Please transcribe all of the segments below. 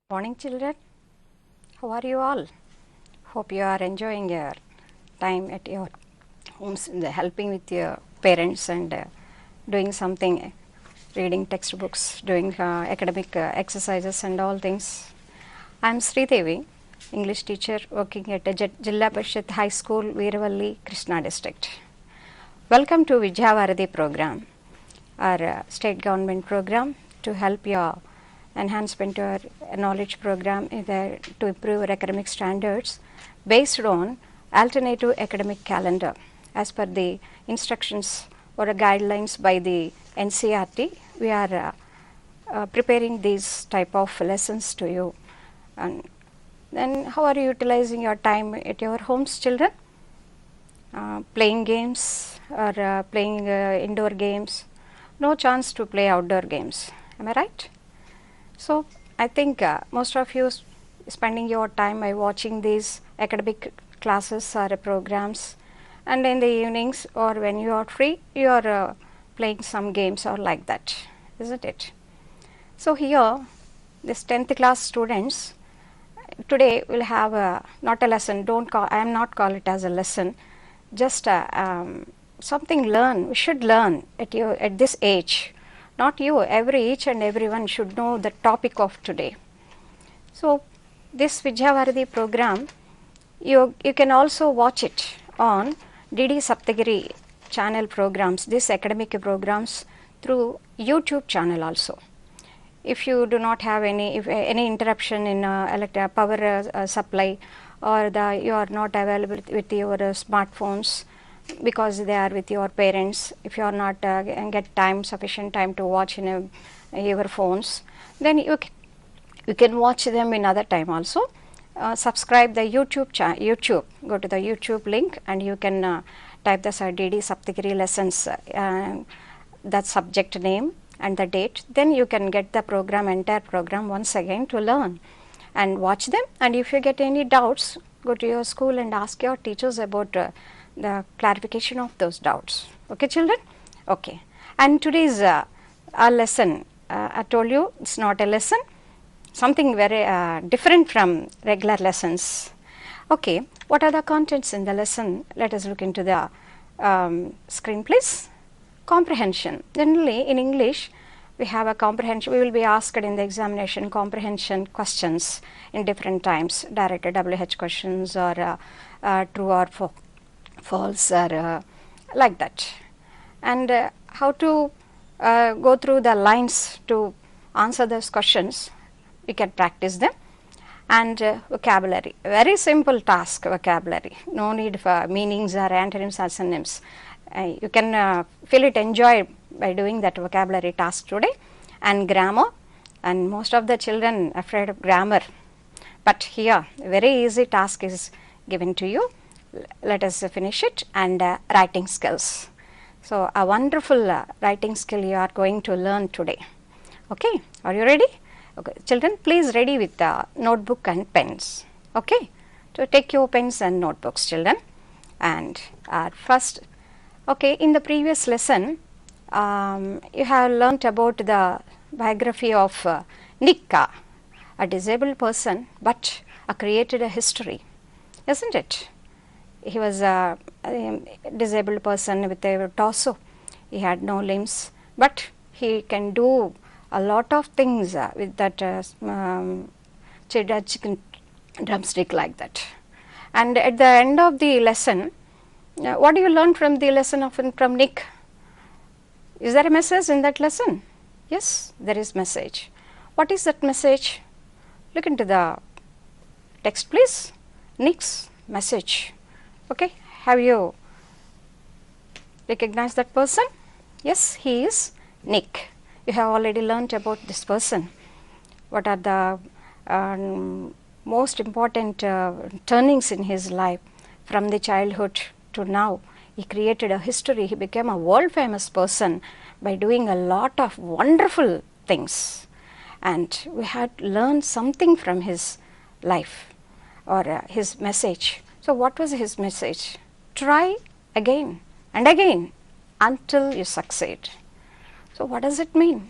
Morning children, how are you all? Hope you are enjoying your time at your homes, helping with your parents and doing something, reading textbooks, doing academic exercises and all things. I am Sri Devi, English teacher working at Jilla Parishad High School, Veeravalli, Krishna district. Welcome to Vidya Varadhi program, our state government program to help your enhancement to our knowledge program to improve our academic standards based on alternative academic calendar as per the instructions or guidelines by the NCERT. We are preparing these type of lessons to you. And then how are you utilizing your time at your homes, children? Playing games or playing indoor games? No chance to play outdoor games, am I right? So, I think most of you spending your time by watching these academic classes or programs, and in the evenings or when you are free, you are playing some games or like that, isn't it? So, here this 10th class students today will have not a lesson, I am not call it as a lesson, just something we should learn at this age. Not you, each and everyone should know the topic of today. So, this Vidya Varadhi program, you can also watch it on DD Saptagiri channel programs, these academic programs through YouTube channel also. If you do not have any interruption in power supply, or you are not available with your smartphones, because they are with your parents, if you are not get sufficient time to watch in your phones, then you can watch them in other time also. Subscribe the YouTube, go to the YouTube link and you can type the DD Saptagiri lessons, that subject name and the date, then you can get the entire program once again to learn and watch them. And if you get any doubts, go to your school and ask your teachers about the clarification of those doubts. Okay, children? Okay. And today's our lesson, I told you it's not a lesson, something very different from regular lessons. Okay, what are the contents in the lesson? Let us look into the screen, please. Comprehension. Generally, in English, we have a comprehension. We will be asked in the examination comprehension questions in different times, direct WH questions or true or false or like that. And how to go through the lines to answer those questions, we can practice them. And vocabulary, very simple task, vocabulary, no need for meanings or antonyms or synonyms. You can feel it enjoy by doing that vocabulary task today. And grammar, and most of the children afraid of grammar, but here very easy task is given to you. Let us finish it. And writing skills. So, a wonderful writing skill you are going to learn today. Okay, are you ready? Okay, children, please ready with the notebook and pens. Okay, so take your pens and notebooks, children. And first, okay, in the previous lesson, you have learnt about the biography of Nick, a disabled person, but created a history, isn't it? He was a disabled person with a torso. He had no limbs, but he can do a lot of things with that chicken drumstick like that. And at the end of the lesson, what do you learn from the lesson from Nick? Is there a message in that lesson? Yes, there is message. What is that message? Look into the text, please. Nick's message. Okay, have you recognized that person? Yes, he is Nick. You have already learnt about this person. What are the most important turnings in his life from the childhood to now? He created a history. He became a world famous person by doing a lot of wonderful things. And we had learned something from his life or his message. So, what was his message? Try again and again until you succeed. So, what does it mean?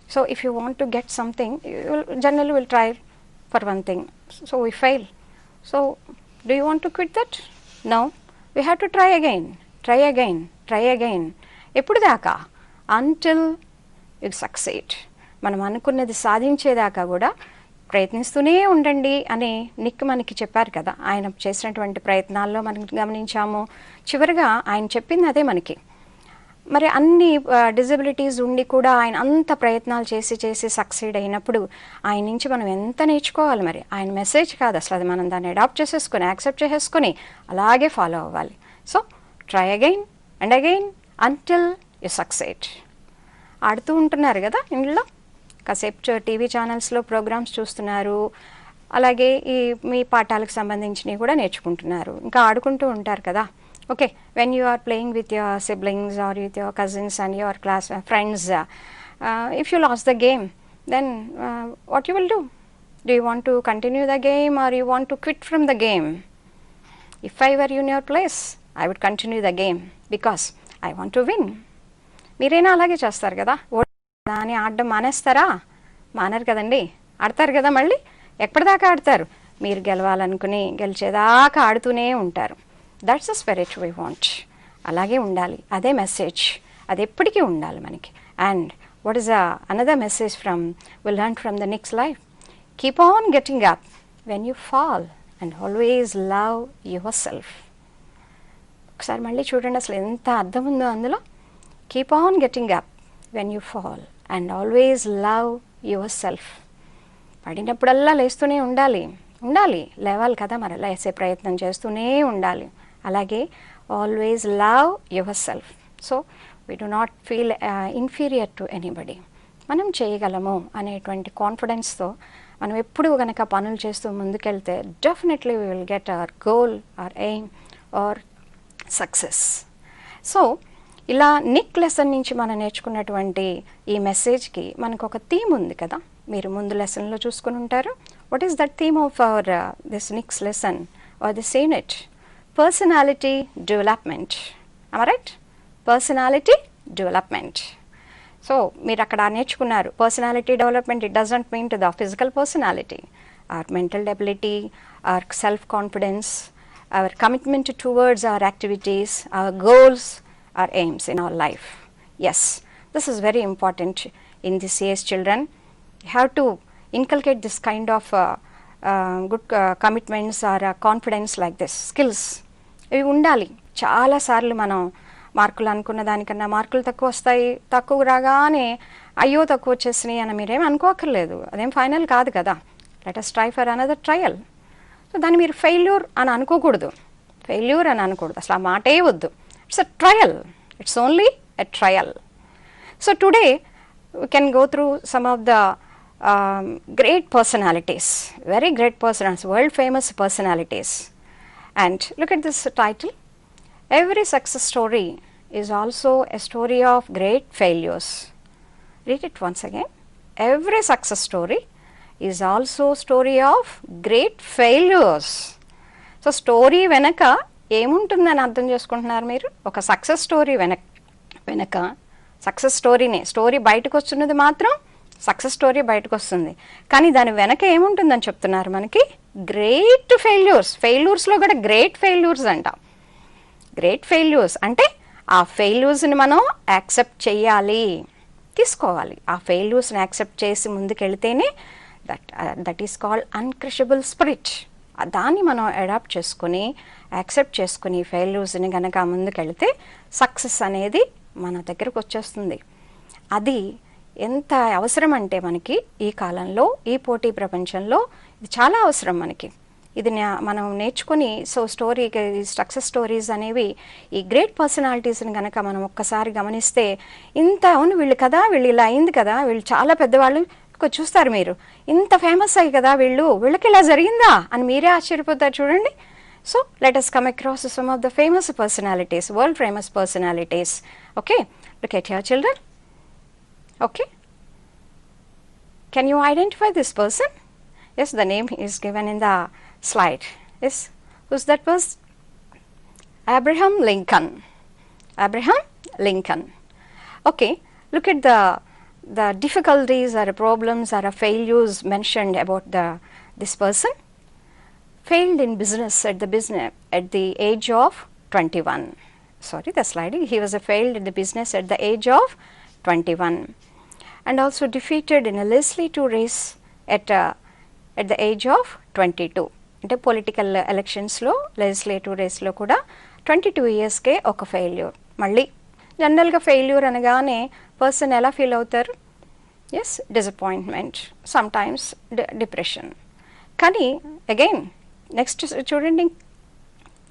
So, if you want to get something, you generally will try for one thing. So we fail. So do you want to quit that? No. We have to try again, try again, try again. ఎప్పుడు దాకా? Until you succeed. మనం అనుకున్నది సాధించేదాకా కూడా ప్రయత్నిస్తూనే ఉండండి అని Nick మనకి చెప్పారు కదా. ఆయన చేసినటువంటి ప్రయత్నాల్లో మనం గమనించాము. చివరిగా ఆయన చెప్పింది అదే మనకి. మరి అన్ని డిజబిలిటీస్ ఉండి కూడా ఆయన అంత ప్రయత్నాలు చేసి సక్సీడ్ అయినప్పుడు ఆయన నుంచి మనం ఎంత నేర్చుకోవాలి. మరి ఆయన మెసేజ్ కాదు అసలు, అది మనం దాన్ని అడాప్ట్ చేసేసుకొని యాక్సెప్ట్ చేసేసుకొని అలాగే ఫాలో అవ్వాలి. So try again and again until you succeed. ఆడుతూ ఉంటున్నారు కదా ఇంట్లో, కాసేపు టీవీ ఛానల్స్లో ప్రోగ్రామ్స్ చూస్తున్నారు, అలాగే ఈ మీ పాఠాలకు సంబంధించినవి కూడా నేర్చుకుంటున్నారు, ఇంకా ఆడుకుంటూ ఉంటారు కదా. Okay, when you are playing with your siblings or with your cousins and your class friends, if you lost the game, then what you will do? Do you want to continue the game or you want to quit from the game? If I were in your place, I would continue the game because I want to win. మీరైనా అలాగే చేస్తారు కదా, దాన్ని ఆడడం మానేస్తారా? మానరు కదండి, ఆడతారు కదా. మళ్ళీ ఎప్పటిదాకా ఆడతారు? మీరు గెలవాలనుకుని గెలిచేదాకా ఆడుతూనే ఉంటారు. That's the spirit we want. అలాగే ఉండాలి, అదే మెసేజ్, అది ఎప్పటికీ ఉండాలి మనకి. And what is another message we learn from the next life? Keep on getting up when you fall and always love yourself. ఒకసారి మళ్ళీ చూడండి, అసలు ఎంత అర్థం ఉందో అందులో. Keep on getting up when you fall and always love yourself. పడినప్పుడల్లా లేస్తూనే ఉండాలి, లేవాలి కదా, మరి లేసే ప్రయత్నం చేస్తూనే ఉండాలి. అలాగే always love your self. So we do not feel inferior to anybody. మనం చేయగలము అనేటువంటి కాన్ఫిడెన్స్తో మనం ఎప్పుడు కనుక పనులు చేస్తూ ముందుకెళ్తే definitely we will get our goal, hour aim are success. So ఇలా నిక్ లెసన్ నుంచి మనం నేర్చుకున్నటువంటి ఈ మెసేజ్కి మనకు ఒక థీమ్ ఉంది కదా, మీరు ముందు లెసన్లో చూసుకుని ఉంటారు. What is that theme of our this next lesson or this unit? Personality development. am I right? Personality development. So మీరు అక్కడ నేర్చుకున్నారు personality development. It doesn't mean to the physical personality, our mental ability, our self-confidence, our commitment towards our activities, our goals, our aims in our life. Yes, this is very important in this age, children. You have to inculcate this kind of good commitments or confidence like this, skills. ఇవి ఉండాలి. చాలాసార్లు మనం మార్కులు అనుకున్న దానికన్నా మార్కులు తక్కువ వస్తాయి, తక్కువ రాగానే అయ్యో తక్కువ వచ్చేసినాయి అని మీరేం అనుకోకర్లేదు, అదేం ఫైనల్ కాదు కదా. Let us try for another trial. So దాన్ని మీరు ఫెయిల్యూర్ అని అనుకోకూడదు, అసలు ఆ మాటే వద్దు. It's a trial, it's only a trial. So today we can go through some of the great personalities, very great personalities, world famous personalities. And look at this title, every success story is also a story of great failures. Read it once again. Every success story is also story of great failures. So story వెనక ఏముంటుందని అర్థం చేసుకుంటున్నారు మీరు? ఒక success story వెనక success story బయటకు వస్తున్నది మాత్రం success story బయటకు వస్తుంది, కానీ దాని వెనక ఏముంటుందని చెప్తున్నారు మనకి? గ్రేట్ ఫెయిల్యూర్స్లో కూడా గ్రేట్ ఫెయిల్యూర్స్ అంట. గ్రేట్ ఫెయిల్యూర్స్ అంటే ఆ ఫెయిల్యూర్స్ని మనం యాక్సెప్ట్ చేయాలి, తీసుకోవాలి. ఆ ఫెయిల్యూర్స్ని యాక్సెప్ట్ చేసి ముందుకెళ్తేనే దట్ ఈస్ కాల్డ్ అన్క్రషబుల్ స్పిరిట్. దాన్ని మనం అడాప్ట్ చేసుకుని యాక్సెప్ట్ చేసుకుని ఫెయిల్యూర్స్ని కనుక ముందుకెళ్తే సక్సెస్ అనేది మన దగ్గరకు వచ్చేస్తుంది. అది ఎంత అవసరం అంటే మనకి ఈ కాలంలో, ఈ పోటీ ప్రపంచంలో ఇది చాలా అవసరం మనకి. ఇది మనం నేర్చుకుని సక్సెస్ స్టోరీస్ అనేవి ఈ గ్రేట్ పర్సనాలిటీస్ని కనుక మనం ఒక్కసారి గమనిస్తే, ఇంత అవును వీళ్ళు కదా, వీళ్ళు ఇలా అయింది కదా, వీళ్ళు చాలా పెద్దవాళ్ళు చూస్తారు మీరు, ఇంత ఫేమస్ అయ్యి కదా వీళ్ళకి ఇలా జరిగిందా అని మీరే ఆశ్చర్యపోతారు చూడండి. So let us come across some of the famous personalities, world famous personalities. Okay, look at here children. Okay, can you identify this person? Yes, the name is given in the slide. Yes, who's that person? Abraham Lincoln. Okay, look at the difficulties or problems or failures mentioned about This person failed in business at the age of 21. Sorry, the slide. He was failed in the business at the age of 21, and also defeated in a legislative race at the age of 22. అంటే political ఎలక్షన్స్లో legislative రేస్లో కూడా 22 ఇయర్స్కే ఒక failure. మళ్ళీ జనరల్గా failure అనగానే person ఎలా feel అవుతారు? Yes, disappointment, sometimes depression. కానీ అగైన్ నెక్స్ట్ చూడండి,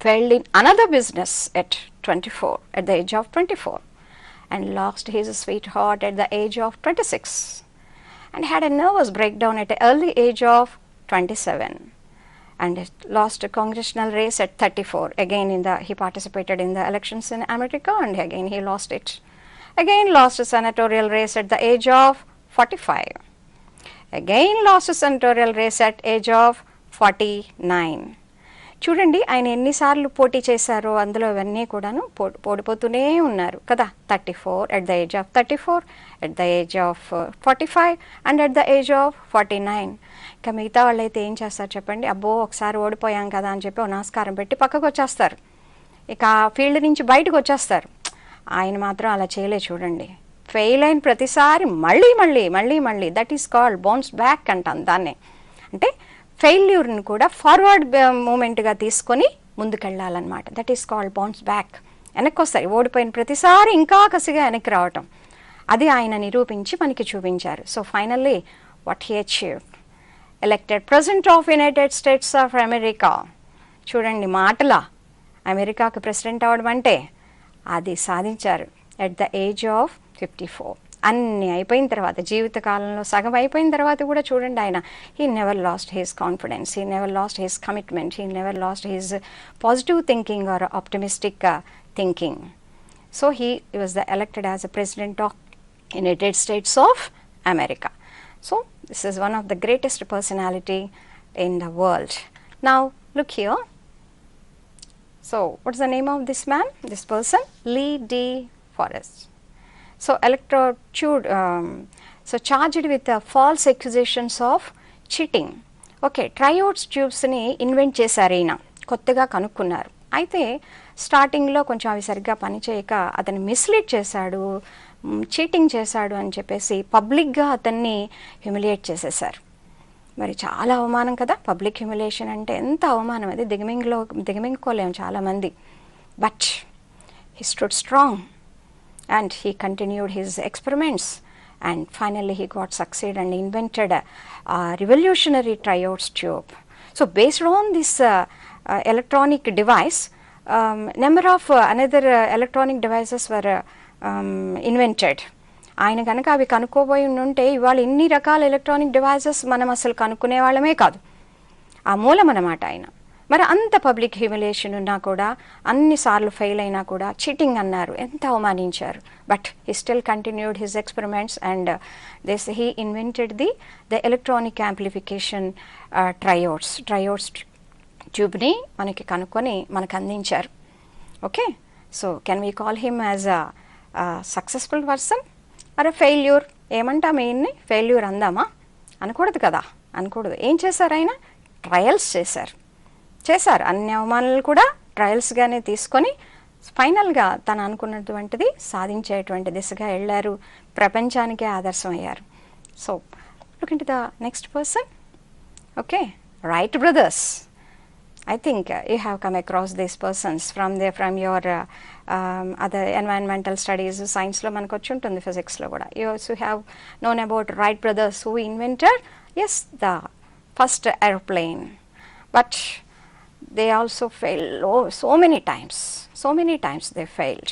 failed in another business at 24, at the age of 24, and lost his sweetheart at the age of 26, and had a nervous breakdown at an early age of 27, and lost a congressional race at 34. Again he participated in the elections in America, and again he lost it. Again lost a senatorial race at the age of 45. Again lost a senatorial race at age of 49. చూడండి, ఆయన ఎన్నిసార్లు పోటీ చేశారో అందులో ఇవన్నీ కూడాను ఓడిపోతూనే ఉన్నారు కదా. 34 at the age of 34, at the age of 45, and at the age of 49. ఇంకా మిగతా వాళ్ళు అయితే ఏం చేస్తారు చెప్పండి? అబ్బో ఒకసారి ఓడిపోయాం కదా అని చెప్పి నమస్కారం పెట్టి పక్కకు వచ్చేస్తారు, ఇక ఆ ఫీల్డ్ నుంచి బయటకు వచ్చేస్తారు. ఆయన మాత్రం అలా చేయలే. చూడండి, ఫెయిల్ అయిన ప్రతిసారి మళ్ళీ మళ్ళీ మళ్ళీ మళ్ళీ, that is called bounce back అంటాం దాన్నే. అంటే ఫెయిల్యూర్ని కూడా ఫార్వర్డ్ మూమెంట్గా తీసుకొని ముందుకెళ్ళాలన్నమాట. That is called bounce back. వెనక్కి వస్తాయి, ఓడిపోయిన ప్రతిసారి ఇంకా కసిగా వెనక్కి రావటం. అది ఆయన నిరూపించి మనకి చూపించారు. So finally what he achieved, elected president of United States of America. చూడండి, మాటలా అమెరికాకు ప్రెసిడెంట్ అవ్వడం అంటే అది సాధించారు ఎట్ ద ఏజ్ ఆఫ్ 54. అన్నీ అయిపోయిన తర్వాత, జీవితకాలంలో సగం అయిపోయిన తర్వాత కూడా చూడండి, ఆయన he never lost his confidence, he never lost his commitment, he never lost his positive thinking or optimistic thinking. So he was elected as a president of United States of America. So this is one of the greatest personality in the world. Now look here. So what is the name of this man, this person? Lee D. Forrest. So so charged with false accusations of cheating. Okay, triodes ట్యూబ్స్ని invent చేశారు, ఈయన కొత్తగా కనుక్కున్నారు. అయితే స్టార్టింగ్లో కొంచెం అవి సరిగ్గా పనిచేయక అతన్ని మిస్లీడ్ చేశాడు, చీటింగ్ చేశాడు అని చెప్పేసి పబ్లిక్గా అతన్ని హ్యూమిలియేట్ చేసేశారు. మరి చాలా అవమానం కదా, పబ్లిక్ హ్యూమిలియేషన్ అంటే ఎంత అవమానం, అది దిగమింగుకోలేము చాలామంది. But he stood strong and he continued his experiments, and finally he got succeed and invented a revolutionary triodes tube. So based on this electronic device, number of another electronic devices were invented. ఆయన కనుక అవి కనుక్కోబోయి ఉంటే ఇవాళ ఇన్ని రకాల electronic devices మనం అసలు కనుక్కునే వాళ్ళమే కాదు. ఆ మూలం అన్నమాట ఆయన. మరి అంత పబ్లిక్ హ్యూమిలియేషన్ ఉన్నా కూడా, అన్నిసార్లు ఫెయిల్ అయినా కూడా చీటింగ్ అన్నారు, ఎంత అవమానించారు. But he still continued his experiments and he invented the electronic amplification triodes ట్యూబ్ని మనకి కనుక్కొని మనకు అందించారు. Okay, so can we call him as a successful person or a failure? ఏమంటాం ఈయన్ని? ఫెయిల్యూర్ అందామా? అనకూడదు కదా, అనకూడదు. ఏం చేశారు ఆయన? ట్రయల్స్ చేశారు. అన్ని అవమానాలు కూడా ట్రయల్స్గానే తీసుకొని ఫైనల్గా తను అనుకున్నటువంటిది సాధించేటువంటి దిశగా వెళ్ళారు, ప్రపంచానికే ఆదర్శం అయ్యారు. So look into the next person. Okay, right brothers. I think you have come across these persons from your other environmental studies, science lo manaku vachi untundi, physics lo kuda. You also have known about Wright brothers who invented, yes, the first airplane. But they also failed so many times they failed.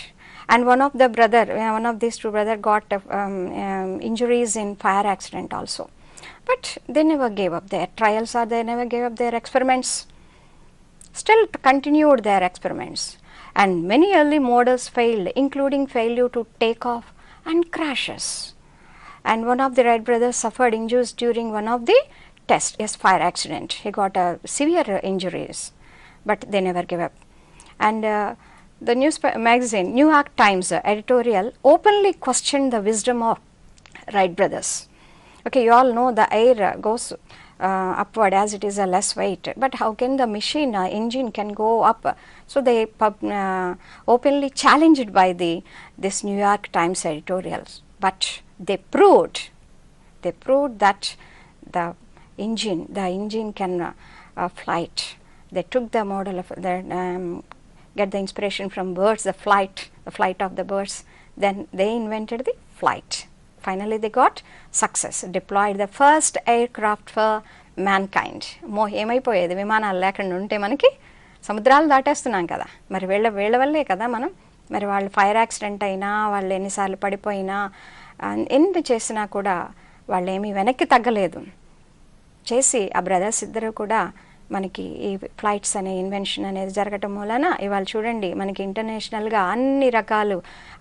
And one of these two brother got injuries in fire accident also. But they never gave up their trials, or they never gave up their experiments. Still continued their experiments, and many early models failed, including failure to take off and crashes. And one of the Wright brothers suffered injuries during one of the tests. Yes, fire accident. He got severe injuries, but they never gave up. And the magazine New York Times editorial openly questioned the wisdom of Wright brothers. Okay, you all know the air goes upward as it is a less weight. But how can the machine engine can go up? So they openly challenged by this New York Times editorials. But they proved that the engine can flight. They took the model of get the inspiration from birds, the flight of the birds. Then they invented the flight. Finally, they got success, deployed the first aircraft for mankind. ఏమైపోయేది విమానాలు లేకుండా ఉంటే మనకి సముద్రాలు దాటేస్తున్నాం కదా, మరి వీళ్ళ వల్లే కదా మనం. మరి వాళ్ళు ఫైర్ యాక్సిడెంట్ అయినా, వాళ్ళు ఎన్నిసార్లు పడిపోయినా, ఎన్ని చేసినా కూడా వాళ్ళు ఏమీ వెనక్కి తగ్గలేదు. చేసి ఆ బ్రదర్స్ ఇద్దరు కూడా మనకి ఈ ఫ్లైట్స్ అనే ఇన్వెన్షన్ అనేది జరగటం మూలన ఇవాళ చూడండి మనకి ఇంటర్నేషనల్గా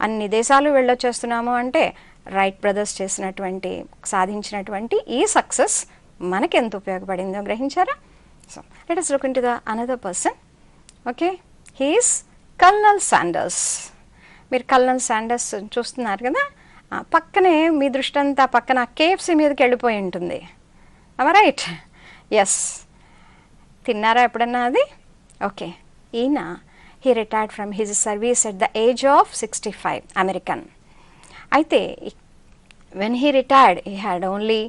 అన్ని దేశాలు వెళ్ళొచ్చేస్తున్నాము అంటే రైట్ బ్రదర్స్ సాధించినటువంటి ఈ సక్సెస్ మనకి ఎంత ఉపయోగపడిందో గ్రహించారా? So let us look into the another person. Okay, he is Colonel Sanders. మీరు కల్నల్ శాండర్స్ చూస్తున్నారు కదా, పక్కనే మీ దృష్టి అంతా పక్కన KFC మీదకి వెళ్ళిపోయి ఉంటుంది. రైట్? ఎస్. తిన్నారా ఎప్పుడన్నా అది? ఓకే, ఈయన he retired from his service at the age of 65, American. అయితే when he retired he had only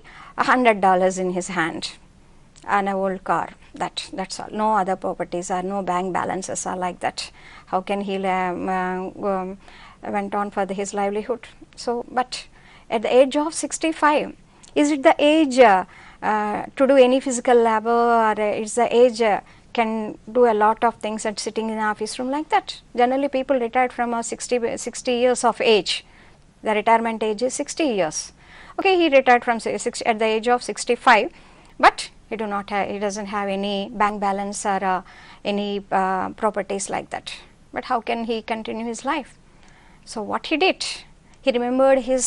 $100 in his hand and an old car. That's all. No other properties or no bank balances or like that. How can he went on for his livelihood? So but at the age of 65, is it the age to do any physical labor, or it's the age can do a lot of things and sitting in an office room like that? Generally people retired from 60 years of age. The retirement age is 60 years. Okay, he retired from 60 at the age of 65, but he doesn't have any bank balance or any properties like that. But how can he continue his life? So what he did, he remembered his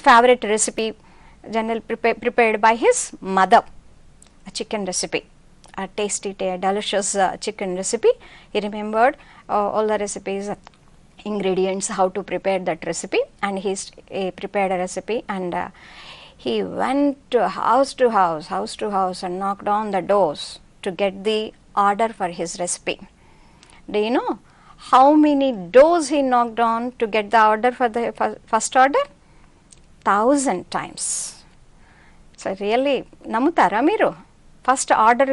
favorite recipe, generally prepared by his mother, a chicken recipe, a tasty, delicious chicken recipe. He remembered all the recipes, ingredients, how to prepare that recipe, and he prepared a recipe, and he went house to house and knocked on the doors to get the order for his recipe. Do you know how many doors he knocked on to get the order for the first order? 1000 times. So really నమ్ముతారా మీరు? First order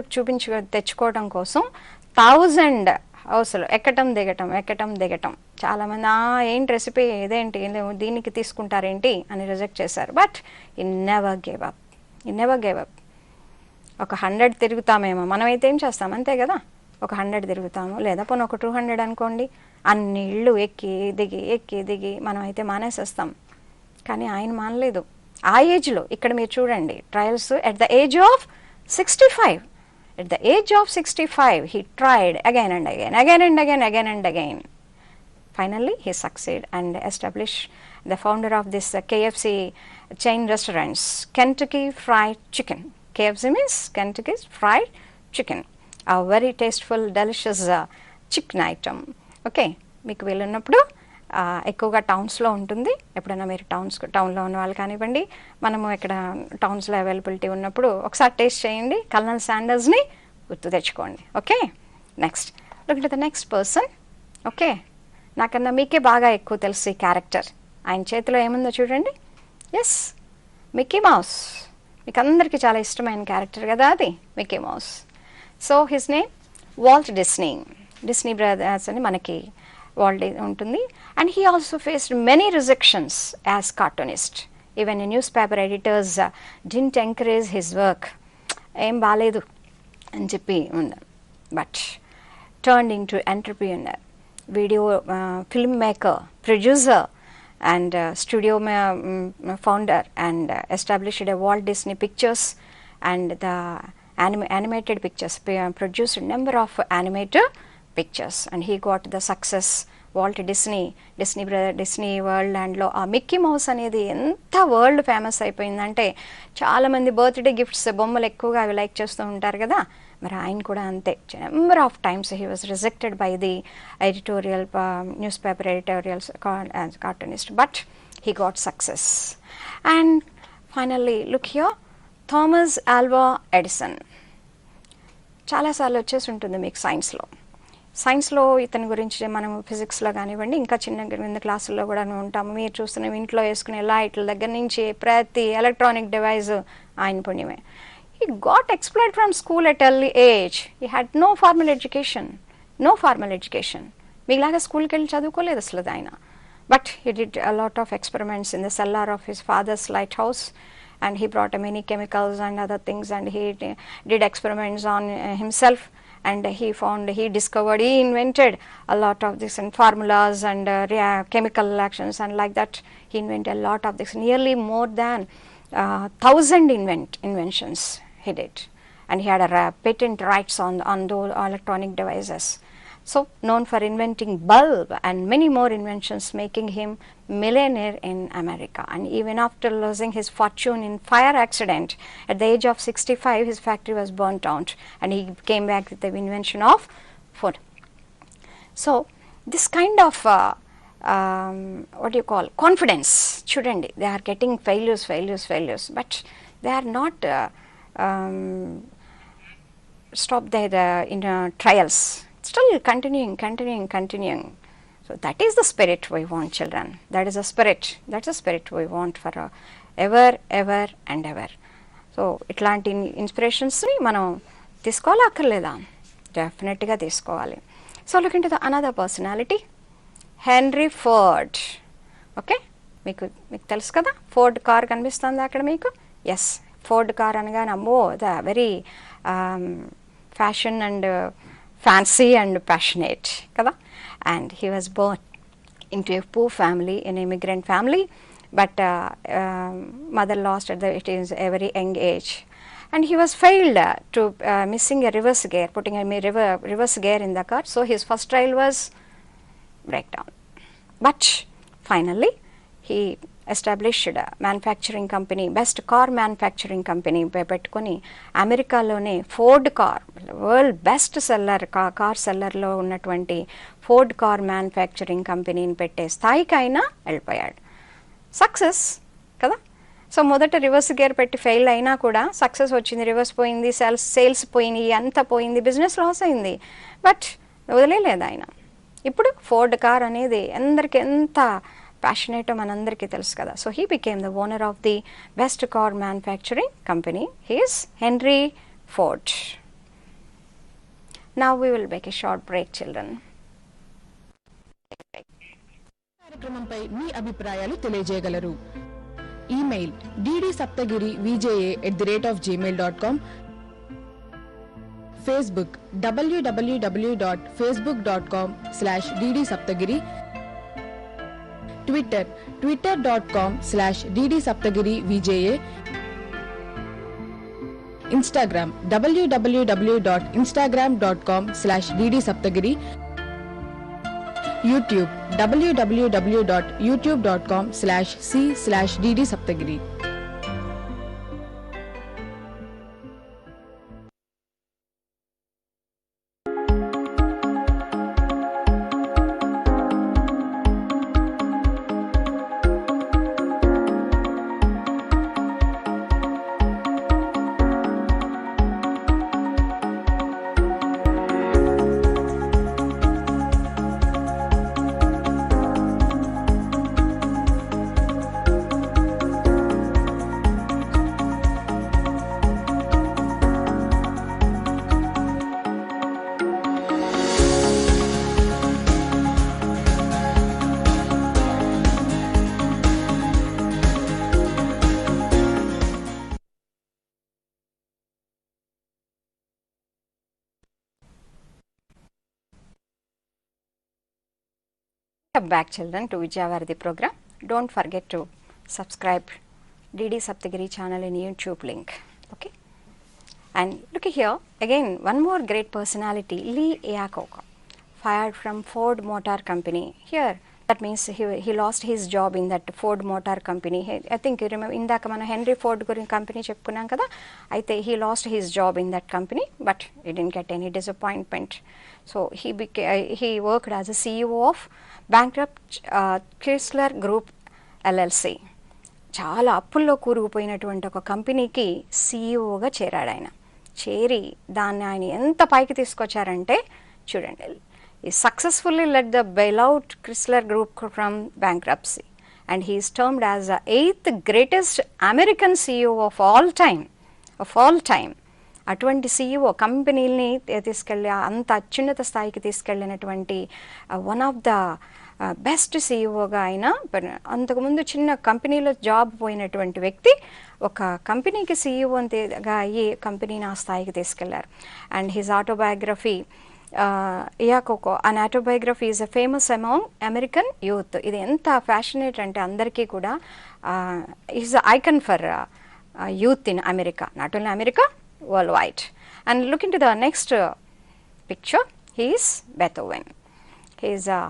తెచ్చుకోవడం కోసం 1000 హౌస్లో ఎక్కటం దిగటం. చాలామంది ఏంటి recipe ఇదేంటి, దీనికి తీసుకుంటారేంటి అని రిజెక్ట్ చేశారు. బట్ ఈ నెవర్ గేవ్ అప్. ఒక 100 తిరుగుతామేమో, మనమైతే ఏం చేస్తాం అంతే కదా, ఒక 100 తిరుగుతాము, లేదా పోనీ ఒక 200 అనుకోండి. అన్ని ఇళ్ళు ఎక్కి దిగి మనం అయితే మానేసేస్తాం. కానీ ఆయన మానలేదు. ఆ ఏజ్లో ఇక్కడ మీరు చూడండి trials at the age of 65. At the age of 65, he tried again and again. Finally, he succeeded and established the founder of this KFC chain restaurants, Kentucky Fried Chicken. KFC means Kentucky's Fried Chicken, a very tasteful, delicious chicken item. Okay, మీకు వెళ్ళినప్పుడు ఎక్కువగా టౌన్స్లో ఉంటుంది. ఎప్పుడైనా మీరు టౌన్లో ఉన్న వాళ్ళు కానివ్వండి, మనము ఇక్కడ టౌన్స్లో అవైలబిలిటీ ఉన్నప్పుడు ఒకసారి టేస్ట్ చేయండి, కల్నల్ శాండర్స్ని గుర్తు తెచ్చుకోండి. Okay, next look at the next person. Okay, నాకన్నా మీకే బాగా ఎక్కువ తెలుసు ఈ క్యారెక్టర్. ఆయన చేతిలో ఏముందో చూడండి. Yes, Mickey Mouse. మీకు అందరికీ చాలా ఇష్టమైన క్యారెక్టర్ కదా అది, Mickey Mouse. So his name Walt Disney brothers అని మనకి వాల్ట్ ఉంటుంది. And he also faced many rejections as cartoonist. Even news paper editors didn't encourage his work. ఏం బాగాలేదు అని చెప్పి ఉంది. But turned in to entrepreneur, video filmmaker, producer, and studio founder, and established a Walt Disney Pictures and the animated pictures, produced a number of animated pictures, and he got the success. Walt Disney World ల్యాండ్లో ఆ Mickey mouse అనేది ఎంత world famous అయిపోయిందంటే చాలామంది birthday gifts బొమ్మలు ఎక్కువగా అవి like చేస్తూ ఉంటారు కదా, మరి ఆయన కూడా అంతే. Number of times he was rejected by the editorial news paper editorials cartoonist, but he got success. And finally look here, Thomas Alva Edison. చాలాసార్లు వచ్చేసి ఉంటుంది మీకు సైన్స్లో ఇతని గురించి మనం ఫిజిక్స్లో కానివ్వండి, ఇంకా చిన్న క్లాసుల్లో కూడా ఉంటాము. మీరు చూస్తున్న ఇంట్లో వేసుకునే లైట్ల దగ్గర నుంచి ప్రతి ఎలక్ట్రానిక్ డివైస్ ఆయన పుణ్యమే. He got expelled from school at early age. He had no formal education. మీలాగా స్కూల్కి వెళ్ళి చదువుకోలేదు అసలు ఆయన. But he did a lot of experiments in the cellar of his father's lighthouse, and he brought many chemicals and other things, and he did experiments on himself, and he discovered, he invented a lot of this and formulas and chemical reactions, and like that he invented a lot of this, nearly more than 1,000 inventions he did, and he had a patent rights on those electronic devices. So known for inventing bulb and many more inventions, making him millionaire in America. And even after losing his fortune in fire accident at the age of 65, his factory was burnt out, and he came back with the invention of food. So this kind of what do you call confidence, chudandi, they are getting failures, but they are not stopped there in trials, still continuing. So that is the spirit we want, children. That's the spirit we want for ever and ever. So itlanti inspirations ni manam తీసుకోవాలా అక్కర్లేదా? డెఫినెట్గా తీసుకోవాలి. So look into the another personality, henry Ford. Okay, మీకు తెలుసు కదా, Ford car కనిపిస్తుంది అక్కడ మీకు. ఎస్, ఫోర్డ్ కార్ అనగానే అమ్మో the very fashion and fancy and passionate కదా. And he was born into a poor family, an immigrant family, but mother lost at a very young age, and he was failed to missing a reverse gear, putting a reverse gear in the car. So his first trial was breakdown, but finally he established a manufacturing company, best car manufacturing company పెట్టుకొని అమెరికాలోనే Ford car, world best seller car సెల్లర్లో ఉన్నటువంటి Ford car manufacturing కంపెనీని పెట్టే స్థాయికి అయినా వెళ్ళిపోయాడు. Success కదా. సో మొదట రివర్స్ గేర్ పెట్టి ఫెయిల్ అయినా కూడా సక్సెస్ వచ్చింది, రివర్స్ పోయింది, సేల్స్ పోయినాయి, అంతా పోయింది, బిజినెస్ లాస్ అయింది, బట్ వదిలేదు ఆయన. ఇప్పుడు ఫోర్డ్ కార్ అనేది అందరికి ఎంత ప్యాషనేటో మనందరికీ తెలుసు కదా. So he became the owner of the best car manufacturing company. He is Henry Ford. Now we will make a short break, children. కార్యక్రమంపై మీ అభిప్రాయాలు తెలియజేయగలరు. Email ddSaptagiri@gmail.com, Facebook www.facebook.com/ddsaptagiri, Twitter twitter.com/ddsaptagirivja, Instagram www.instagram.com/ddsaptagiri, YouTube www.youtube.com/c/ddsaptagiri. Back, children, to Vidya Varadhi program. Don't forget to subscribe DD Saptagiri channel in YouTube link. Okay, and look here again, one more great personality, Lee Iacocca, fired from Ford Motor Company. Here that means he lost his job in that Ford Motor Company. I think you remember indaka mana Henry Ford company cheppukunnam kada, aithe he lost his job in that company, but he didn't get any disappointment. So he worked as a CEO of bankrupt Chrysler Group LLC. చాలా అప్పుల్లో కూరుకుపోయినటువంటి ఒక కంపెనీకి సీఈఓగా చేరాడు ఆయన. చేరి దాన్ని ఆయన ఎంత పైకి తీసుకొచ్చారంటే చూడండి, ఈ successfully let the bailout Chrysler group from bankruptcy and he is termed as the 8th greatest American CEO of all time. అటువంటి సీఈఓ కంపెనీని తీసుకెళ్ళి అంత అత్యున్నత స్థాయికి తీసుకెళ్ళినటువంటి వన్ ఆఫ్ ద బెస్ట్ సీఈఓగా ఆయన. అంతకుముందు చిన్న కంపెనీలో జాబ్ పోయినటువంటి వ్యక్తి ఒక కంపెనీకి సీఈఓగా అయ్యి కంపెనీని ఆ స్థాయికి తీసుకెళ్లారు. And his autobiography Iacocca an autobiography is a famous among American youth. ఇది ఎంత ఫ్యాషనేట్ అంటే అందరికీ కూడా is icon for youth in America, not only America, world wide. And look in to the next picture, he is Beethoven. He is a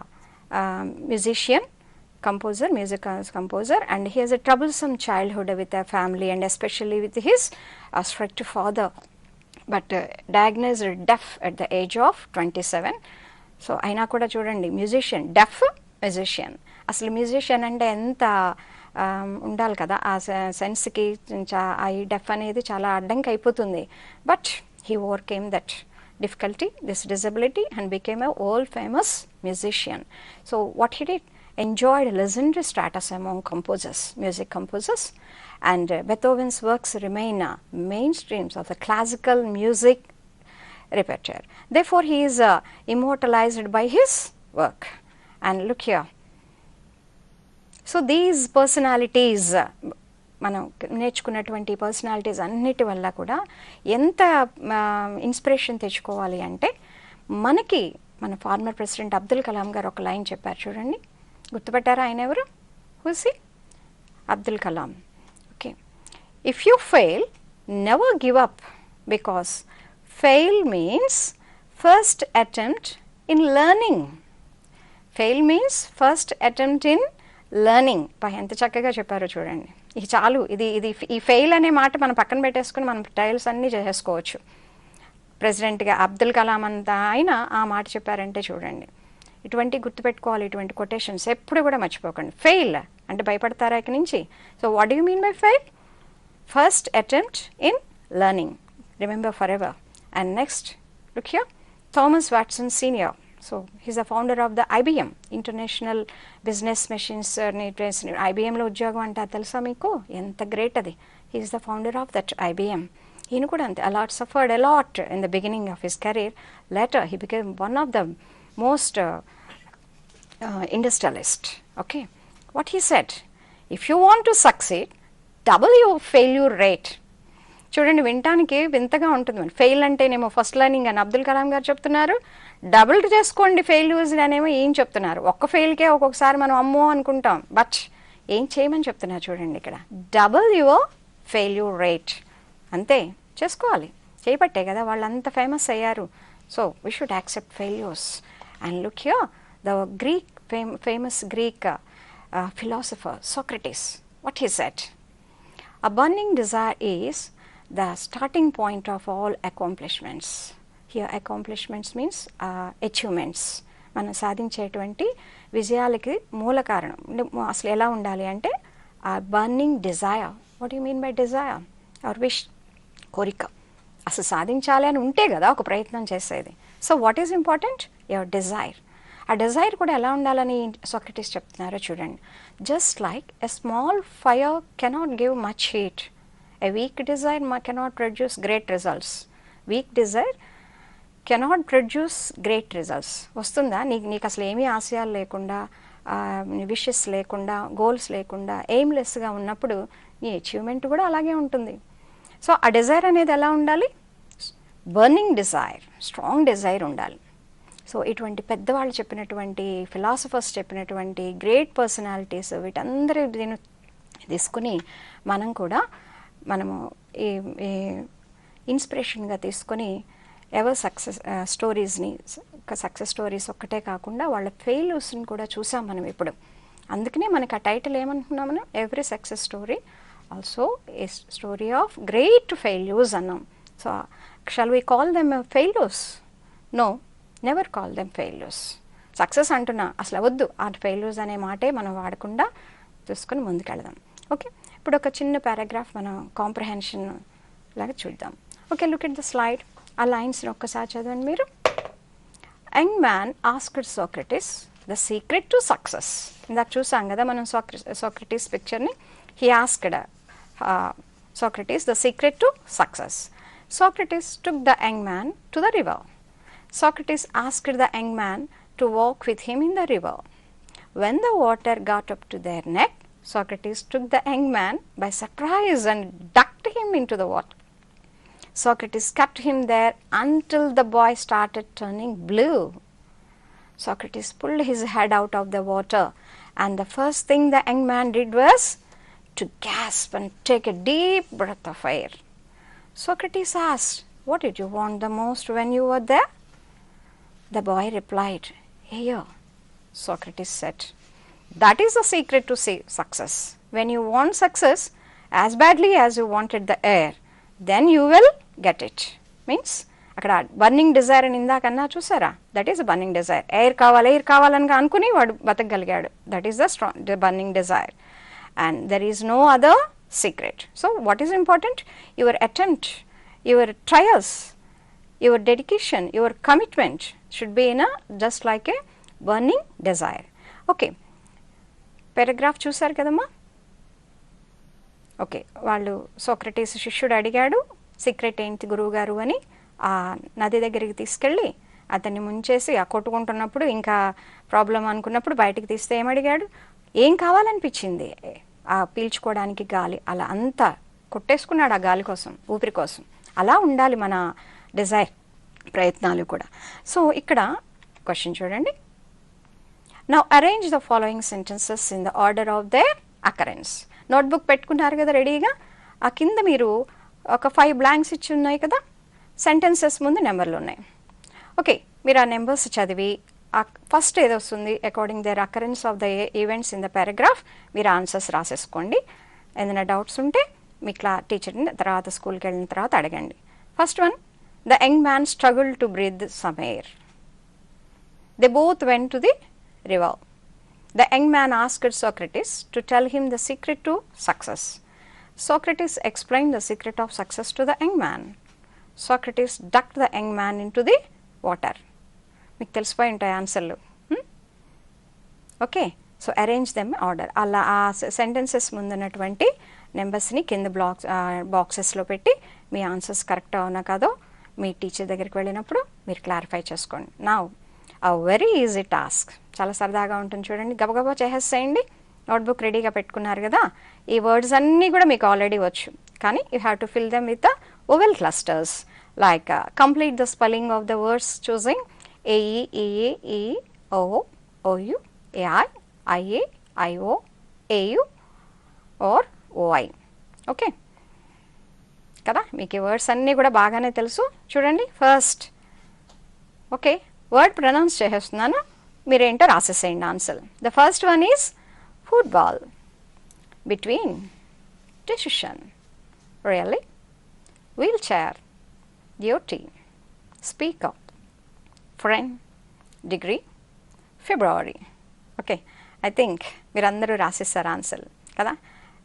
musician, composer, music composer, and he has a troublesome childhood with a family and especially with his strict father, but diagnosed deaf at the age of 27. So aina kuda chudandi, musician, deaf musician. Asalu musician ante enta ఉండాలి కదా, ఆ సెన్స్కి ఈ డెఫ్ అనేది చాలా అడ్డంకి అయిపోతుంది. But he overcame that difficulty, this disability, and became a world famous musician. So what he did, enjoyed legendary status among composers, music composers, and Beethoven's works remain mainstreams of the classical music repertoire. Therefore he is immortalized by his work. And look here, so these personalities, మనం నేర్చుకున్నటువంటి personalities అన్నిటి వల్ల కూడా ఎంత inspiration తెచ్చుకోవాలి అంటే, మనకి మన ఫార్మర్ ప్రెసిడెంట్ అబ్దుల్ కలాం గారు ఒక లైన్ చెప్పారు చూడండి, గుర్తుపెట్టారా? ఆయన ఎవరు? Who's he? Abdul Kalam. Okay, if you fail never give up, because fail means first attempt in learning. Fail means first attempt in learning. ఎంత చక్కగా చెప్పారో చూడండి. ఇది చాలు, ఇది ఈ ఫెయిల్ అనే మాట మనం పక్కన పెట్టేసుకుని మనం ట్రయల్స్ అన్నీ చేసేసుకోవచ్చు. ప్రెసిడెంట్గా అబ్దుల్ కలాం అంతా ఆయన ఆ మాట చెప్పారంటే చూడండి, ఇటువంటి గుర్తుపెట్టుకోవాలి, ఇటువంటి కొటేషన్స్ ఎప్పుడు కూడా మర్చిపోకండి. ఫెయిల్ అంటే భయపడతారా ఇక నుంచి? So what do you mean by fail? First attempt in learning, remember for ever. And next look here, Thomas Watson senior. So he's the founder of the IBM, International Business Machines. IBM లో ఉద్యోగం అంటే తెలుసా మీకు? ఎంత great అది. He is the founder of that IBM. ఈయన కూడా అంతే, suffered a lot in the beginning of his career. Later he became one of the most industrialist. Okay, what he said, if you want to succeed, double your failure rate. చూడండి, వినటానికి వింతగా ఉంటుంది. Fail అంటేనేమో first learning అని అబ్దుల్ కలాం గారు చెప్తున్నారు, double చేసుకోండి failures అనేమో ఏం చెప్తున్నారు. ఒక్క ఫెయిల్కే ఒక్కొక్కసారి మనం అమ్మో అనుకుంటాం, బట్ ఏం చేయమని చెప్తున్నారు చూడండి ఇక్కడ, డబుల్ యువర్ ఫెయిల్యూర్ రేట్. అంతే, చేసుకోవాలి. చేయబట్టే కదా వాళ్ళంత ఫేమస్ అయ్యారు. So we should accept failures. And look here, the Greek famous Greek philosopher Socrates, what he said, a burning desire is the starting point of all accomplishments. Here accomplishments means achievements. మనం సాధించేటువంటి విజయాలకి మూల కారణం అసలు ఎలా ఉండాలి అంటే ఆ burning desire. What you mean by desire? Or wish, కోరిక. అసలు సాధించాలి అని ఉంటే కదా ఒక ప్రయత్నం చేసేది. So what is important? Your desire. ఆ డిజైర్ కూడా ఎలా ఉండాలని సోక్రటీస్ చెప్తున్నారో చూడండి. Just like a small fire cannot give much heat, a weak desire cannot produce great results. Weak desire cannot produce great results. వస్తుందా? నీకు అసలు ఏమీ ఆశయాలు లేకుండా, విషెస్ లేకుండా, గోల్స్ లేకుండా, ఎయిమ్లెస్గా ఉన్నప్పుడు నీ అచీవ్మెంట్ కూడా అలాగే ఉంటుంది. సో ఆ డిజైర్ అనేది ఎలా ఉండాలి? బర్నింగ్ డిజైర్, స్ట్రాంగ్ డిజైర్ ఉండాలి. సో ఇటువంటి పెద్దవాళ్ళు చెప్పినటువంటి, ఫిలాసఫర్స్ చెప్పినటువంటి గ్రేట్ పర్సనాలిటీస్, వీటందరూ దీన్ని తీసుకుని మనము ఈ ఇన్స్పిరేషన్గా తీసుకొని ఎవర్ సక్సెస్ స్టోరీస్ని, సక్సెస్ స్టోరీస్ ఒక్కటే కాకుండా వాళ్ళ ఫెయిల్యూర్స్ని కూడా చూసాం మనం ఇప్పుడు. అందుకనే మనకు ఆ టైటిల్ ఏమంటున్నాం మనం, every success story also a story of great failures అన్నాం. So shall we call them failures? No, never call them failures. Success అంటున్నా అసలు వద్దు, ఆ ఫెయిల్యూర్స్ అనే మాటే మనం వాడకుండా చూసుకొని ముందుకెళ్దాం. ఓకే, ఇప్పుడు ఒక చిన్న పారాగ్రాఫ్ మనం కాంప్రహెన్షన్ లాగా చూద్దాం. Okay, look at the slide. ఆ లైన్స్ని ఒక్కసారి చదవండి మీరు. Young man asked Socrates the secret to success. ఇందాక చూసాం కదా మనం సోక్రటీస్ పిక్చర్ని. He asked Socrates the secret to success. Socrates took the young man to the river. Socrates asked the young man to walk with him in the river. When the water got up to their neck, Socrates took the young man by surprise and ducked him into the water. Socrates kept him there until the boy started turning blue. Socrates pulled his head out of the water, and the first thing the young man did was to gasp and take a deep breath of air. Socrates asked, "What did you want the most when you were there?" The boy replied, "Air." Socrates said, "That is the secret to success. When you want success as badly as you wanted the air, then you will get it." Means అక్కడ burning desire అని ఇందాకన్నా చూసారా, that is burning desire. Air కావాలని అనుకుని వాడు బతకగలిగాడు. That is the burning desire. And there is no other secret. So what is important? Your attempt, your trials, your dedication, your commitment should be in a just like a burning desire. Okay, paragraph చూసారు కదమ్మా. Okay, వాళ్ళు Socrates శిష్యుడు అడిగాడు secret ఏంటి గురువు గారు అని. ఆ నది దగ్గరికి తీసుకెళ్ళి అతన్ని ముంచేసి ఆ కొట్టుకుంటున్నప్పుడు ఇంకా ప్రాబ్లం అనుకున్నప్పుడు బయటికి తీస్తే ఏమడిగాడు, ఏం కావాలనిపించింది, ఆ పీల్చుకోవడానికి గాలి. అలా అంతా కొట్టేసుకున్నాడు ఆ గాలి కోసం, ఊపిరి కోసం. అలా ఉండాలి మన డిజైర్, ప్రయత్నాలు కూడా. సో ఇక్కడ క్వశ్చన్ చూడండి. Now arrange the following sentences in the order of their occurrence. Notebook పెట్టుకున్నారు కదా రెడీగా. ఆ కింద మీరు ఒక 5 బ్లాంక్స్ ఇచ్చి ఉన్నాయి కదా, సెంటెన్సెస్ ముందు నెంబర్లు ఉన్నాయి. ఓకే, మీరు ఆ నెంబర్స్ చదివి ఫస్ట్ ఏది వస్తుంది according their occurrence of the events in the paragraph మీరు ఆన్సర్స్ రాసేసుకోండి. ఏదైనా డౌట్స్ ఉంటే మీ టీచర్ని తర్వాత స్కూల్కి వెళ్ళిన తర్వాత అడగండి. First one, the young man struggle to breathe some air. They both went to the river. The young man asked Socrates to tell him the secret to success. Socrates explained the secret of success to the young man. Socrates ducked the young man into the water. మీకు తెలిసిపోయి ఉంటాయి ఆన్సర్లు. Okay, so arrange them order. అలా ఆ sentences ముందున్నటువంటి నెంబర్స్ని కింద బాక్సెస్లో పెట్టి మీ answers correct అవునా కాదో మీ టీచర్ దగ్గరికి వెళ్ళినప్పుడు మీరు క్లారిఫై చేసుకోండి. Now a very easy task, చాలా సరదాగా ఉంటుంది చూడండి. గబగబా చేసేసేయండి. నోట్బుక్ రెడీగా పెట్టుకున్నారు కదా. ఈ వర్డ్స్ అన్నీ కూడా మీకు ఆల్రెడీ వచ్చు, కానీ you have to fill them with the vowel clusters. Like complete the spelling of the words choosing AE, EE, EE, OO, OU, AI, IA, IO, AU or OI. Okay కదా, మీకు ఈ words అన్నీ కూడా బాగానే తెలుసు. చూడండి ఫస్ట్. ఓకే, వర్డ్ ప్రొనౌన్స్ చేసేస్తున్నాను, మీరేంటో రాసేసేయండి answer. The first one is football. Between, decision, really, wheelchair, duty, speaker, friend, degree, February. Okay, I think మీరందరూ రాసేస్తారు ఆన్సర్ కదా.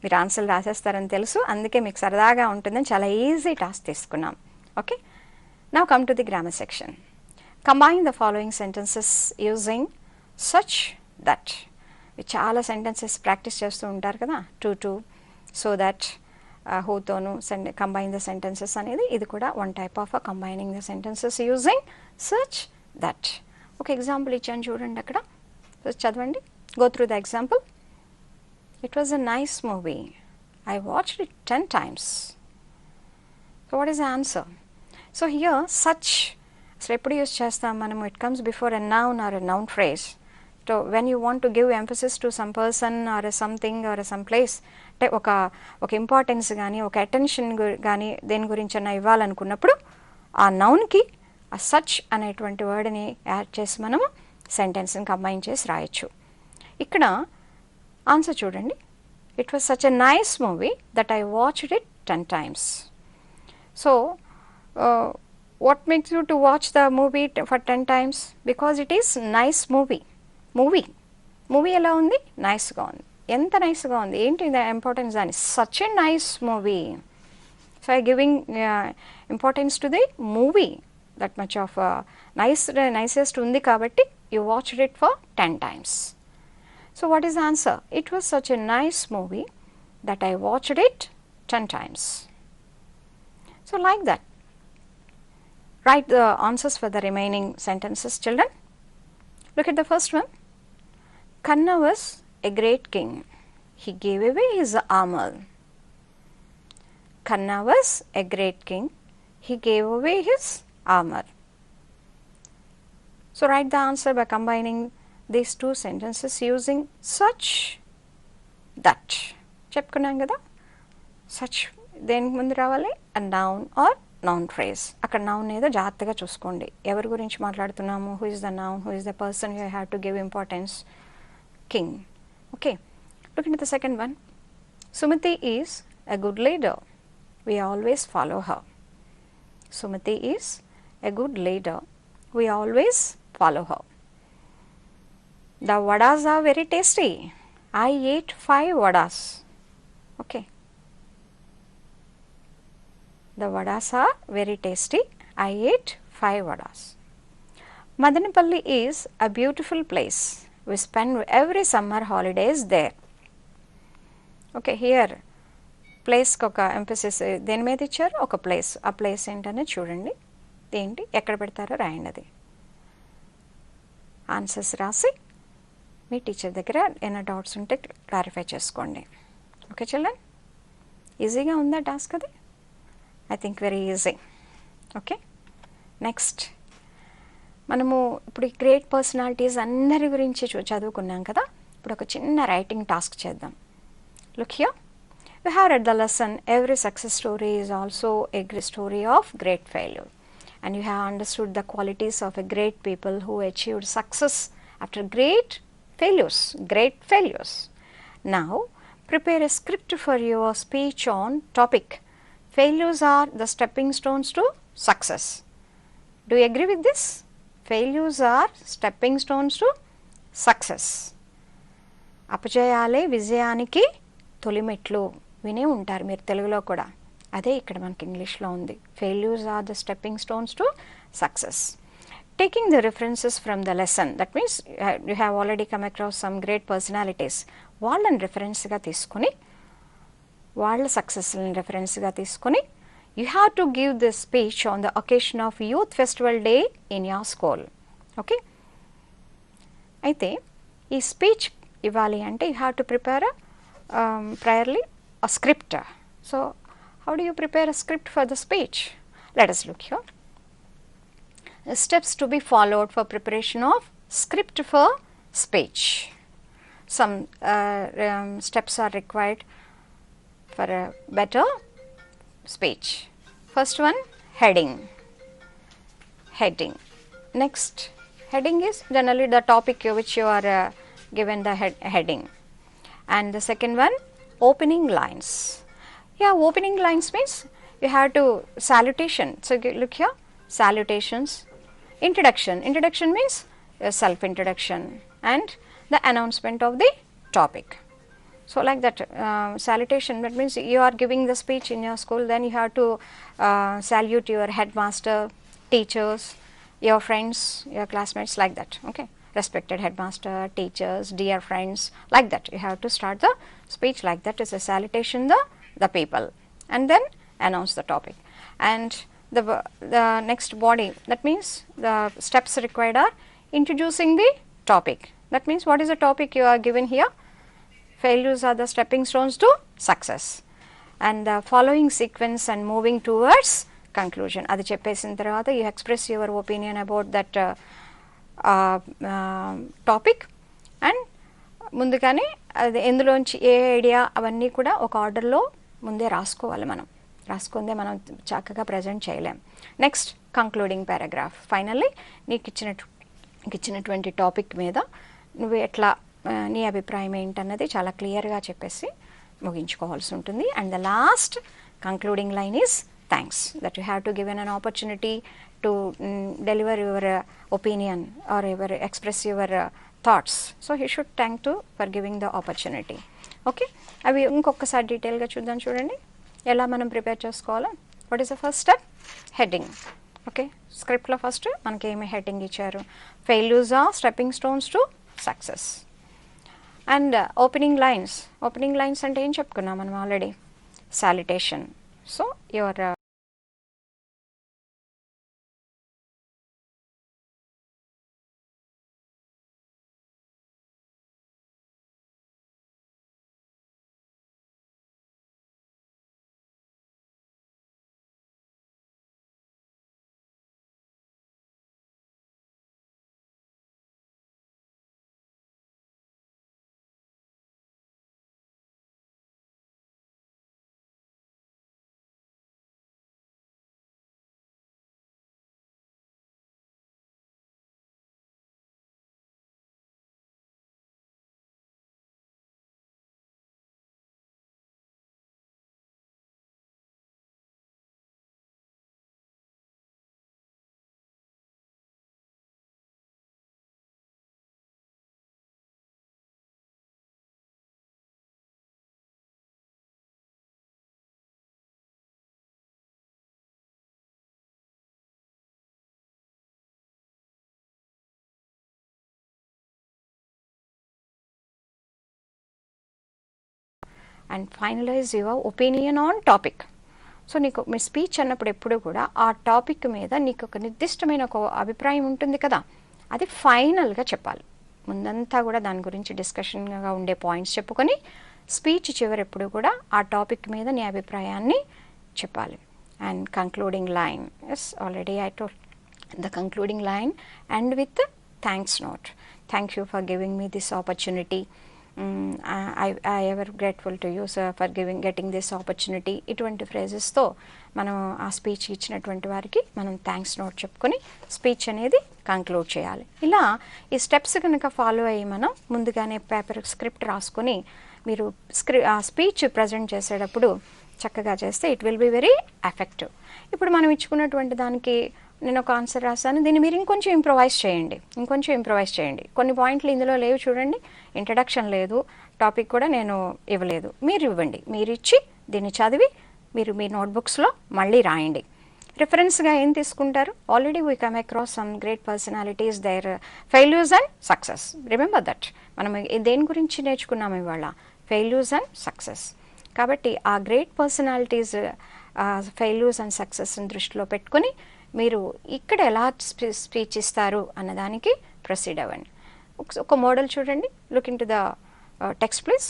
మీరు ఆన్సర్ రాసేస్తారని తెలుసు, అందుకే మీకు సరదాగా ఉంటుందని చాలా ఈజీ టాస్క్ తీసుకున్నాం. Okay, now come to the grammar section. Combine the following sentences using such that. చాలా సెంటెన్సెస్ ప్రాక్టీస్ చేస్తూ ఉంటారు కదా, టు, సో దట్, హూతోను కంబైన్ ద సెంటెన్సెస్ అనేది ఇది కూడా one type of combining the sentences using such that. ఒక example ఇచ్చాను చూడండి అక్కడ, చదవండి. Go through the example. It was a nice movie. I watched it 10 times. So what is the answer? So here such అసలు ఎప్పుడు use చేస్తాం మనం? It comes before a noun are a noun phrase. So when you want to give emphasis to some person or something or some place, అంటే ఒక importance కానీ ఒక attention కానీ దేని గురించి అన్నా ఇవ్వాలనుకున్నప్పుడు ఆ నౌన్కి ఆ సచ్ అనేటువంటి వర్డ్ని యాడ్ చేసి మనము సెంటెన్స్ని కంబైన్ చేసి రాయొచ్చు. ఇక్కడ ఆన్సర్ చూడండి. It was such a nice movie that I watched it 10 times. So what makes you to watch the movie for 10 times? Because it is nice movie. Movie ఎలా ఉంది? నైస్గా ఉంది. ఎంత నైస్గా ఉంది, ఏంటి ద ఇంపార్టెన్స్ దాని, such a nice movie. So I giving importance to the movie, that much of nicest ఉంది కాబట్టి you watched it for 10 times. So what is the answer? It was such a nice movie that I watched it 10 times. So like that, write the answers for the remaining sentences, children. Look at the first one. Kanna was a great king. He gave away his armor. Kanna was a great king. He gave away his armor. So write the answer by combining these two sentences using such, that. చెప్పుకున్నాం కదా, such దేనికి ముందు రావాలి, a noun or noun phrase. అక్కడ noun ఏదో జాగ్రత్తగా చూసుకోండి, ఎవరి గురించి మాట్లాడుతున్నాము, who is the noun, who is the person you have to give importance, king. Okay, look into the second one. Sumati is a good leader. We always follow her. Sumati is a good leader. We always follow her. The vadas are very tasty. I ate 5 vadas. Okay. The vadas are very tasty. I ate 5 vadas. Madanapalli is a beautiful place. We spend every summer holidays there. Okay, here place ఒక emphasis దేని మీద ఇచ్చారు, ఒక place, ఆ place ఏంటనే చూడండి, ఏంటి ఎక్కడ పెడతారో రాయండి. అది ఆన్సర్స్ రాసి మీ టీచర్ దగ్గర ఏమైనా డౌట్స్ ఉంటే క్లారిఫై చేసుకోండి. ఓకే చిల్డ్రన్, ఈజీగా ఉందా టాస్క్ అది? I think very easy. Okay, next మనము ఇప్పుడు ఈ గ్రేట్ పర్సనాలిటీస్ అందరి గురించి చదువుకున్నాం కదా, ఇప్పుడు ఒక చిన్న రైటింగ్ టాస్క్ చేద్దాం. Look here, you have read the lesson, every success story is also a story of great failure, and you have understood the qualities of a great people who achieved success after great failures. Now prepare a script for your speech on topic failures are the stepping stones to success. Do you agree with this? Failures are stepping stones to success. అపజయాలే విజయానికి తొలిమెట్లు, వినే ఉంటారు మీరు తెలుగులో కూడా, అదే ఇక్కడ మనకి ఇంగ్లీష్లో ఉంది. Failures are the stepping stones to success. Taking the references from the lesson, that means you have already come across some great personalities, వాళ్ళని రెఫరెన్స్గా తీసుకుని, వాళ్ళ సక్సెస్ని రెఫరెన్స్గా తీసుకుని you have to give the speech on the occasion of youth festival day in your school. Okay, అయితే ఈ speech ఇవ్వాలి అంటే you have to prepare priorly a script. So how do you prepare a script for the speech? Let us look here. The steps to be followed for preparation of script for speech. Some steps are required for a better speech. First one, heading. Next, heading is generally the topic which you are given the heading. And the second one, opening lines. Yeah, opening lines means you have to salutation. So look here, salutations. Introduction means self introduction and the announcement of the topic. So like that, salutation, that means you are giving the speech in your school, then you have to salute your headmaster, teachers, your friends, your classmates, like that. Okay, respected headmaster, teachers, dear friends, like that. You have to start the speech like that. Is a salutation the people, and then announce the topic. And the next body, that means the steps required are introducing the topic. That means what is the topic you are given here? Failures are the stepping stones to success. And the following sequence and moving towards conclusion. అది చెప్పేసిన తర్వాత you express your opinion about that topic, and ముందుగానే అది ఎందులోంచి ఏ idea అవన్నీ కూడా ఒక ఆర్డర్లో ముందే రాసుకోవాలి. మనం రాసుకుందే మనం చక్కగా ప్రజెంట్ చేయలేం. Next concluding paragraph. ఫైనల్లీ నీకు ఇచ్చినటువంటి టాపిక్ మీద నువ్వు ఎట్లా నీ అభిప్రాయం ఏంటన్నది చాలా క్లియర్గా చెప్పేసి ముగించుకోవాల్సి ఉంటుంది. And the last concluding line is thanks, that you have to given an opportunity to deliver your opinion or express your thoughts. So he should thank to for giving the opportunity. Okay, అవి ఇంకొకసారి డీటెయిల్గా చూద్దాం. చూడండి ఎలా మనం prepare చేసుకోవాలో. What is the first step? Heading. Okay, స్క్రిప్ట్లో first మనకి ఏమి హెడ్డింగ్ ఇచ్చారు? Failures are stepping stones to success. And opening lines. Opening lines అంటే ఏం చెప్పుకున్నాం మనం already? Salutation. So your and finalize your opinion on topic. So నీకు మీ స్పీచ్ అన్నప్పుడు ఎప్పుడు కూడా ఆ టాపిక్ మీద నీకు ఒక నిర్దిష్టమైన ఒక అభిప్రాయం ఉంటుంది కదా, అది ఫైనల్గా చెప్పాలి. ముందంతా కూడా దాని గురించి డిస్కషన్గా ఉండే పాయింట్స్ చెప్పుకొని స్పీచ్ చివరి ఎప్పుడు కూడా ఆ టాపిక్ మీద నీ అభిప్రాయాన్ని చెప్పాలి. And concluding line. Yes, already I told the concluding line and with thanks note. Thank you for giving me this opportunity. I ever grateful to you sir for getting this opportunity. ఇటువంటి ఫ్రేజెస్తో మనం ఆ speech ఇచ్చినటువంటి వారికి మనం thanks note చెప్పుకొని speech అనేది conclude చేయాలి. ఇలా ఈ స్టెప్స్ కనుక ఫాలో అయ్యి మనం ముందుగానే పేపర్ స్క్రిప్ట్ రాసుకొని మీరు స్పీచ్ ప్రజెంట్ చేసేటప్పుడు చక్కగా చేస్తే it will be very effective. ఇప్పుడు మనం ఇచ్చుకున్నటువంటి దానికి నేను ఒక ఆన్సర్ రాశాను, దీన్ని మీరు ఇంకొంచెం ఇంప్రొవైజ్ చేయండి. కొన్ని పాయింట్లు ఇందులో లేవు చూడండి. ఇంట్రడక్షన్ లేదు, టాపిక్ కూడా నేను ఇవ్వలేదు, మీరు ఇవ్వండి. మీరు ఇచ్చి దీన్ని చదివి మీరు మీ నోట్బుక్స్లో మళ్ళీ రాయండి. రిఫరెన్స్గా ఏం తీసుకుంటారు? Already we come across some great personalities, their failures and success. Remember that. మనం దేని గురించి నేర్చుకున్నాము ఇవాళ? Failures and success. కాబట్టి ఆ గ్రేట్ పర్సనాలిటీస్ ఫెయిల్యూర్స్ అండ్ సక్సెస్ని దృష్టిలో పెట్టుకొని మీరు ఇక్కడ ఎలా స్పీచ్ ఇస్తారు అన్నదానికి ప్రొసీడ్ అవ్వండి. ఒక మోడల్ చూడండి. Look in to the text please.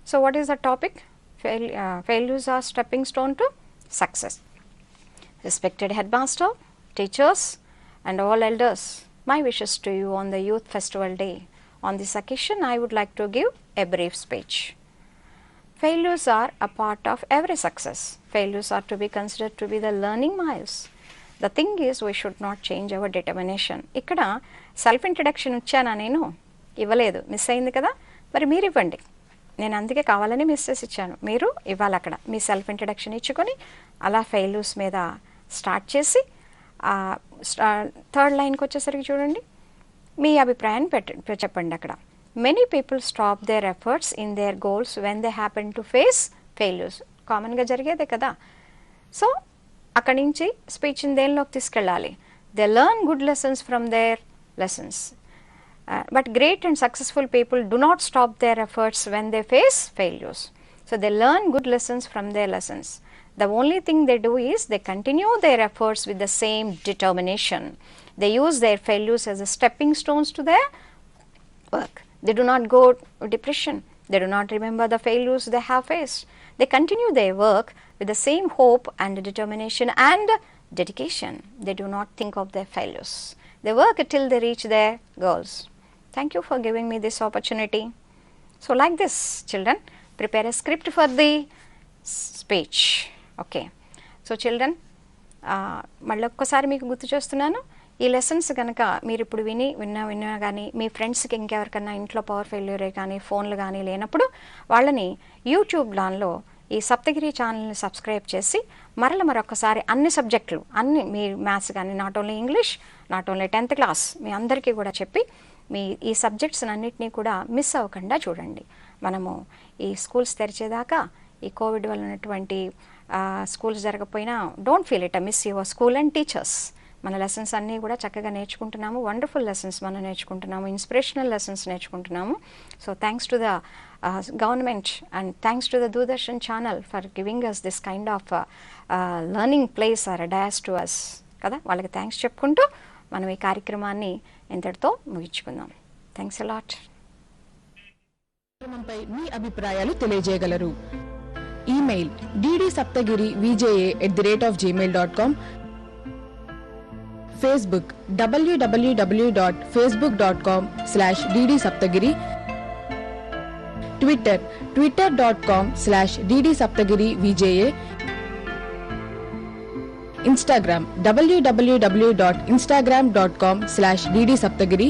So what is the topic? Failures are stepping stone to success. Respected headmaster, teachers and all elders, my wishes to you on the Youth Festival Day. On this occasion, I would like to give a brief speech. Failures are a part of every success. Failures are to be considered to be the learning miles. The thing is, we should not change our determination. ఇక్కడ self introduction ఇచ్చానా? నేను ఇవ్వలేదు, miss అయింది కదా. మరి మీరు ఇవ్వండి. నేను అందుకే కావాలని మిస్ చేసి ఇచ్చాను. మీరు ఇవ్వాలి. అక్కడ మీ సెల్ఫ్ ఇంట్రడక్షన్ ఇచ్చుకొని అలా ఫెయిల్యూర్స్ మీద స్టార్ట్ చేసి థర్డ్ లైన్కి వచ్చేసరికి చూడండి, మీ అభిప్రాయాన్ని చెప్పండి. అక్కడ many people stop their efforts in their goals when they happen to face failures. కామన్గా జరిగేదే కదా. సో అక్కడి నుంచి స్పీచ్ని దేనిలోకి తీసుకెళ్ళాలి? They learn good lessons from their lessons. But great and successful people do not stop their efforts when they face failures. So they learn good lessons from their lessons. The only thing they do is they continue their efforts with the same determination. They use their failures as a stepping stones to their work. They do not go to depression. They do not remember the failures they have faced. They continue their work with the same hope and determination and dedication. They do not think of their failures. They work till they reach their goals. Thank you for giving me this opportunity. So like this, children, prepare a script for the speech. Okay. So children, మళ్ళీ ఒక్కసారి మీకు గుర్తు చేస్తున్నాను. ఈ lessons కనుక మీరు ఇప్పుడు విన్నా కానీ మీ ఫ్రెండ్స్కి ఇంకెవరికన్నా ఇంట్లో పవర్ ఫెయిల్యూరే కానీ ఫోన్లు కానీ లేనప్పుడు వాళ్ళని యూట్యూబ్ దానిలో ఈ సప్తగిరి ఛానల్ని సబ్స్క్రైబ్ చేసి మరొకసారి అన్ని సబ్జెక్టులు అన్ని మీ మ్యాథ్స్ కానీ not only English, not only 10th class మీ అందరికీ కూడా చెప్పి మీ ఈ సబ్జెక్ట్స్ అన్నిటినీ కూడా మిస్ అవ్వకుండా చూడండి. మనము ఈ స్కూల్స్ తెరిచేదాకా ఈ కోవిడ్ వల్ల ఉన్నటువంటి స్కూల్స్ జరగకపోయినా don't feel it, miss your school and teachers. మన లెసన్స్ అన్నీ కూడా చక్కగా నేర్చుకుంటున్నాము, వండర్ఫుల్ లెసన్స్ మనం నేర్చుకుంటున్నాము, ఇన్స్పిరేషనల్ లెసన్స్ నేర్చుకుంటున్నాము. So thanks to the government and thanks to the Doordarshan channel for giving us this kind of learning place or dais to us కదా. వాళ్ళకి థ్యాంక్స్ చెప్పుకుంటూ మనం ఈ కార్యక్రమాన్ని ఇంతటితో ముగించుకుందాం. Thanks a lot. కార్యక్రమంపై మీ అభిప్రాయాలు తెలియజేయగలరు. Email ddSaptagiri@gmail.com, Facebook www.facebook.com/ddSaptagiri, Twitter twitter.com/ddSaptagiri-VJA, Instagram www.instagram.com/ddSaptagiri,